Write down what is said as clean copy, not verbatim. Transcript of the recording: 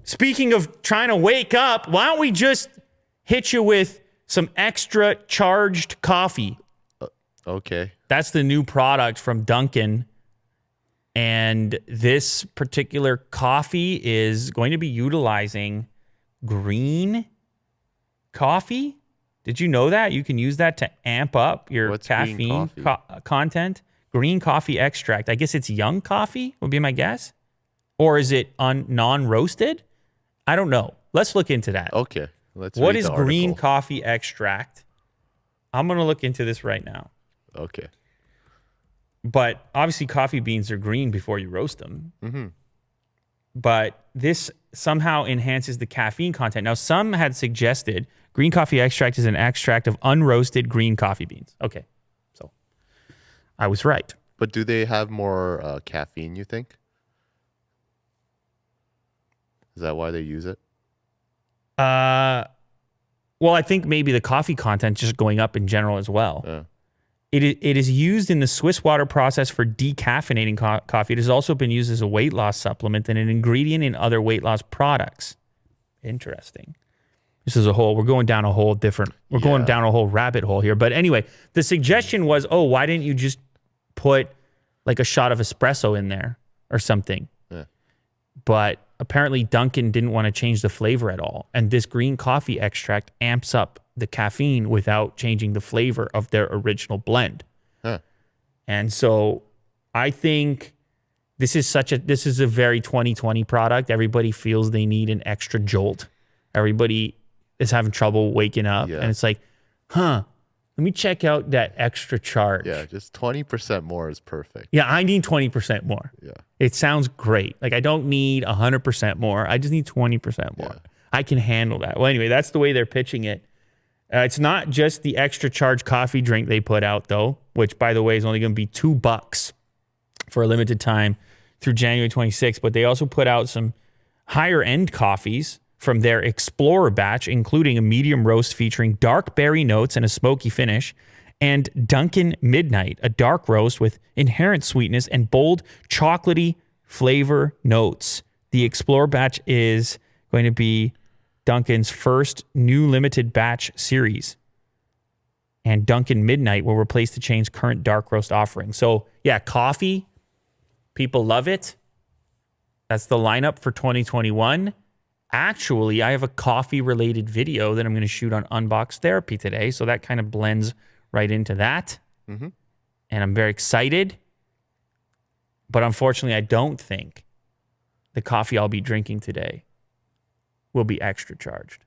Speaking of trying to wake up, why don't we just hit you with some extra charged coffee? Okay. That's the new product from Dunkin. And this particular coffee is going to be utilizing green coffee. Did you know that? You can use that to amp up your caffeine content. Green coffee extract. I guess it's young coffee would be my guess. Or is it non-roasted? I don't know. Let's look into that. Okay. What is green coffee extract? I'm going to look into this right now. Okay. But obviously coffee beans are green before you roast them. Mm-hmm. But this somehow enhances the caffeine content. Now, some had suggested green coffee extract is an extract of unroasted green coffee beans. Okay. So I was right. But do they have more caffeine, you think? Is that why they use it? Well, I think maybe the coffee content just going up in general as well. Yeah. It is used in the Swiss water process for decaffeinating coffee. It has also been used as a weight loss supplement and an ingredient in other weight loss products. Interesting. This is we're going down a whole rabbit hole here. But anyway, the suggestion was, why didn't you just put like a shot of espresso in there or something? Yeah. But apparently Dunkin didn't want to change the flavor at all. And this green coffee extract amps up the caffeine without changing the flavor of their original blend. Huh. And so I think this is a very 2020 product. Everybody feels they need an extra jolt. Everybody is having trouble waking up. Yeah. And it's like, let me check out that extra charge. Yeah, just 20% more is perfect. Yeah, I need 20% more. Yeah. It sounds great. Like I don't need 100% more. I just need 20% more. Yeah. I can handle that. Well, anyway, that's the way they're pitching it. It's not just the extra charge coffee drink they put out, though, which, by the way, is only going to be $2 for a limited time through January 26th. But they also put out some higher-end coffees from their Explorer batch, including a medium roast featuring dark berry notes and a smoky finish, and Dunkin' Midnight, a dark roast with inherent sweetness and bold chocolatey flavor notes. The Explorer batch is going to be Dunkin's first new limited batch series. And Dunkin' Midnight will replace the chain's current dark roast offering. So, yeah, coffee, people love it. That's the lineup for 2021. Actually, I have a coffee-related video that I'm going to shoot on Unbox Therapy today. So that kind of blends right into that. Mm-hmm. And I'm very excited. But unfortunately, I don't think the coffee I'll be drinking today will be extra charged.